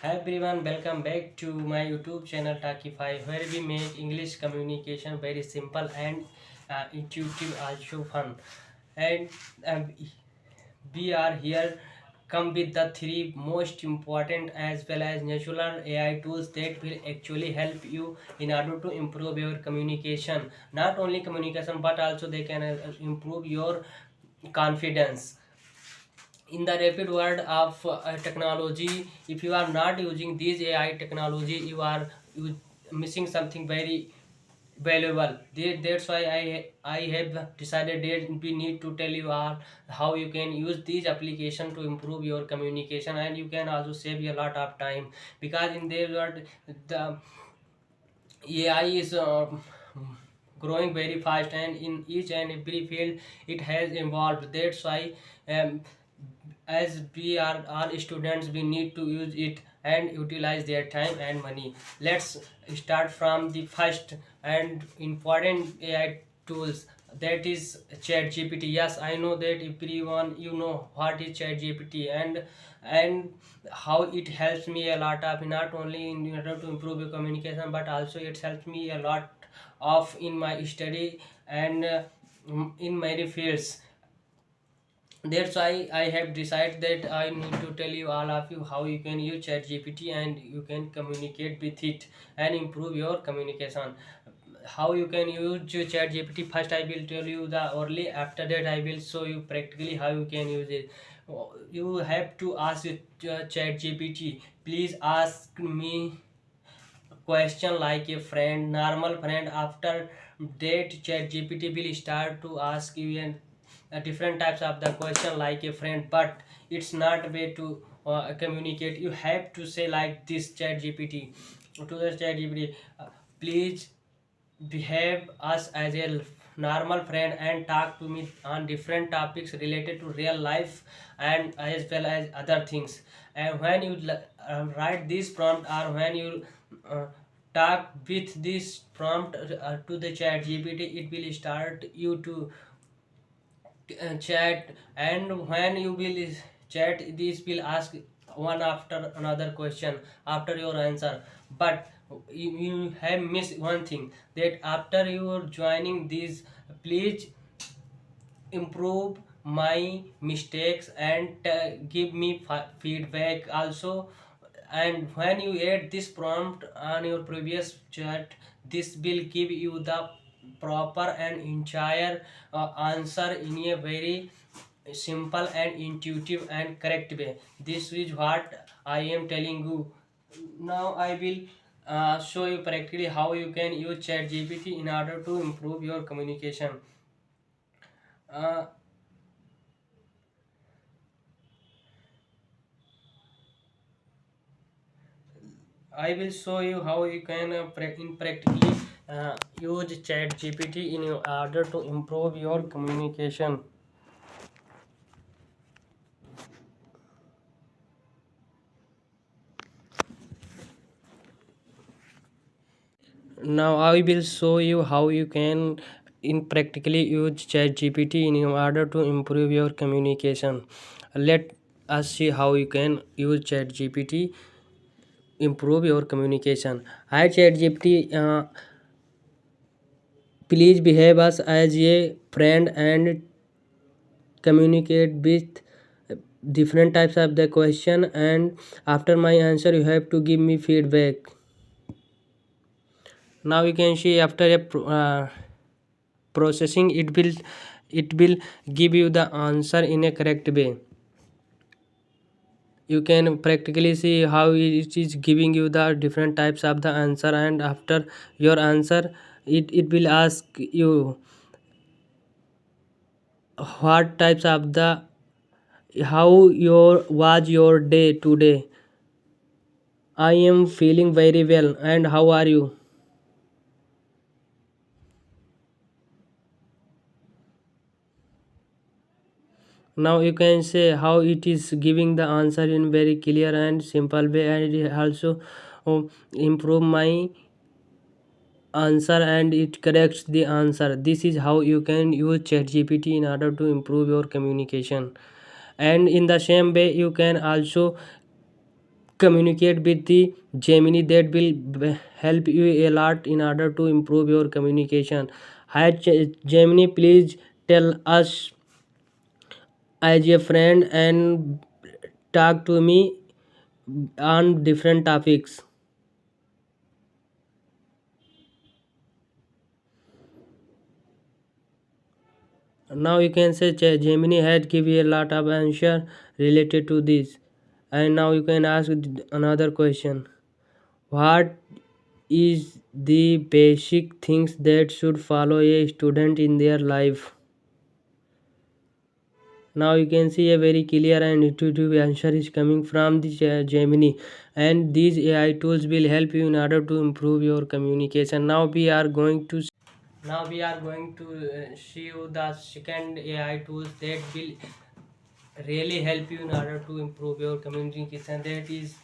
Hi everyone, welcome back to my YouTube channel Talkify, where we make English communication very simple and intuitive, also fun. And um, we are here come with the three most important as well as natural AI tools that will actually help you in order to improve your communication. Not only communication, but also they can improve your confidence in the rapid world of technology. If you are not using these AI technology, you missing something very valuable. That's why I have decided that we need to tell you all how you can use these application to improve your communication, and you can also save a lot of time, because in their world the AI is growing very fast, and in each and every field it has evolved. That's why um, as we are all students, we need to use it and utilize their time and money. Let's start from the first and important AI tools, that is ChatGPT. Yes, I know that everyone you know what is ChatGPT, and how it helps me a lot of, not only in order to improve your communication, but also it helps me a lot of in my study and in many fields. That's why I have decided that I need to tell you all of you how you can use ChatGPT and you can communicate with it and improve your communication. How you can use ChatGPT? First, I will tell you the early. After that, I will show you practically how you can use it. You have to ask ChatGPT. Please ask me question like a friend, normal friend. After that, ChatGPT will start to ask you different types of the question like a friend, but it's not way to communicate. You have to say like this ChatGPT, to the ChatGPT, please behave us as a normal friend and talk to me on different topics related to real life and as well as other things. And when you write this prompt, or when you uh, talk with this prompt to the chat gpt, it will start you to chat. And when you will chat, this will ask one after another question after your answer. But you have missed one thing, that after you are joining this, please improve my mistakes and give me feedback also. And when you add this prompt on your previous chat, this will give you the proper and entire answer in a very simple and intuitive and correct way. This is what I am telling you. Now I will show you practically how you can use chat gpt in order to improve your communication. uh, I will show you how you can in practically use Chat GPT in order to improve your communication. Now I will show you how you can in practically use Chat GPT in order to improve your communication. Let us see how you can use Chat GPT improve your communication. Hi Chat GPT, please behave us as a friend and communicate with different types of the question, and after my answer you have to give me feedback. Now you can see after a processing, it will give you the answer in a correct way. You can practically see how it is giving you the different types of the answer, and after your answer, it will ask you what types of the, how your was your day today. I am feeling very well, and how are you? Now you can say how it is giving the answer in very clear and simple way, and it also improve my answer and it corrects the answer. This is how you can use ChatGPT in order to improve your communication. And in the same way, you can also communicate with the Gemini that will help you a lot in order to improve your communication. Hi Gemini, please tell us as a friend and talk to me on different topics. Now you can say Gemini had give you a lot of answer related to this, and now you can ask another question. What is the basic things that should follow a student in their life? Now you can see a very clear and intuitive answer is coming from the Gemini, and these AI tools will help you in order to improve your communication. Now we are going to see you the second AI tools that will really help you in order to improve your communication. That is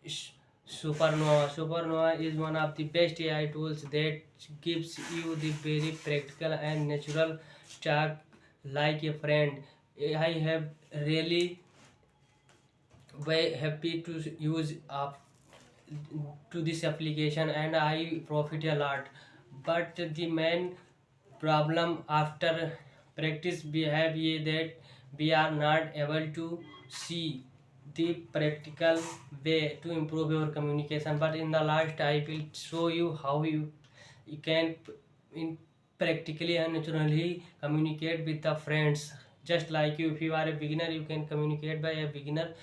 Sh- Supernova. Supernova is one of the best AI tools that gives you the very practical and natural talk like a friend. I have really very happy to use to this application and I profit a lot. But the main problem after practice we have is that we are not able to see the practical way to improve your communication. But in the last I will show you how you can in practically and naturally communicate with the friends. Just like you, if you are a beginner, you can communicate by a beginner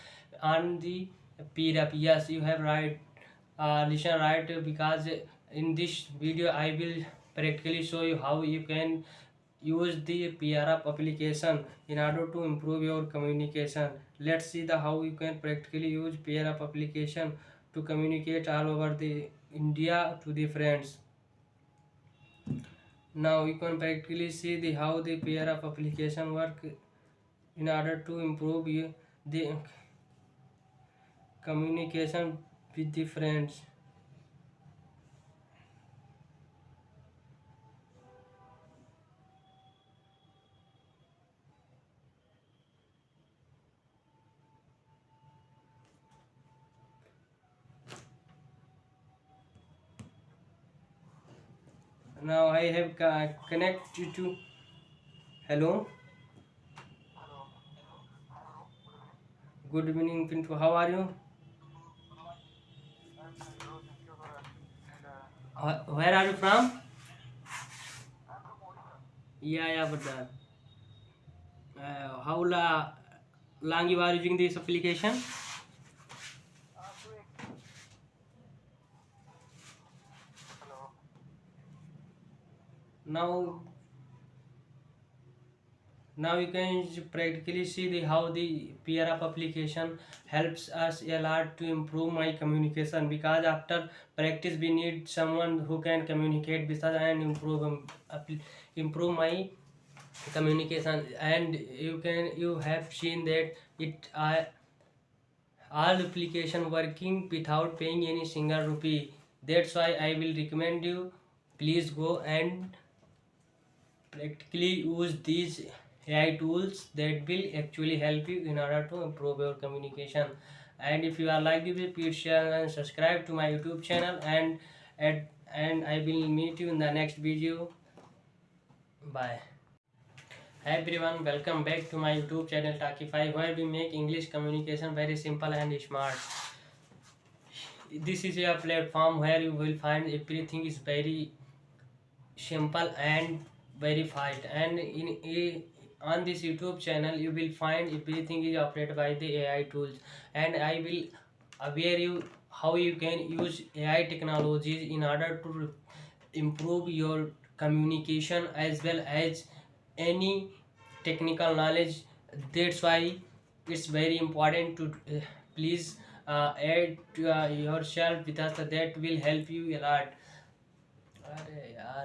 on the peer app. Yes, you have right. Listen right, because in this video I will practically show you how you can use the PRF application in order to improve your communication. Let's see the how you can practically use PRF application to communicate all over the India to the friends. Now you can practically see the how the PRF application work in order to improve the communication with the friends. Now I have connected to. Hello, good evening Pintu, how are you? Where are you from? Yeah, but how long you are using this application? Now, now you can practically see the how the PRF application helps us a lot to improve my communication, because after practice we need someone who can communicate with us and improve my communication. And you have seen that it all application working without paying any single rupee. That's why I will recommend you, please go and practically use these AI tools that will actually help you in order to improve your communication. And if you are like this, please share and subscribe to my YouTube channel, and I will meet you in the next video. Bye. Hi everyone, welcome back to my YouTube channel Talkify, where we make English communication very simple and smart. This is a platform where you will find everything is very simple and very fast. And on this YouTube channel you will find everything is operated by the AI tools, and I will aware you how you can use AI technologies in order to improve your communication as well as any technical knowledge. That's why it's very important to please add yourself with us. That will help you a lot. अरे यार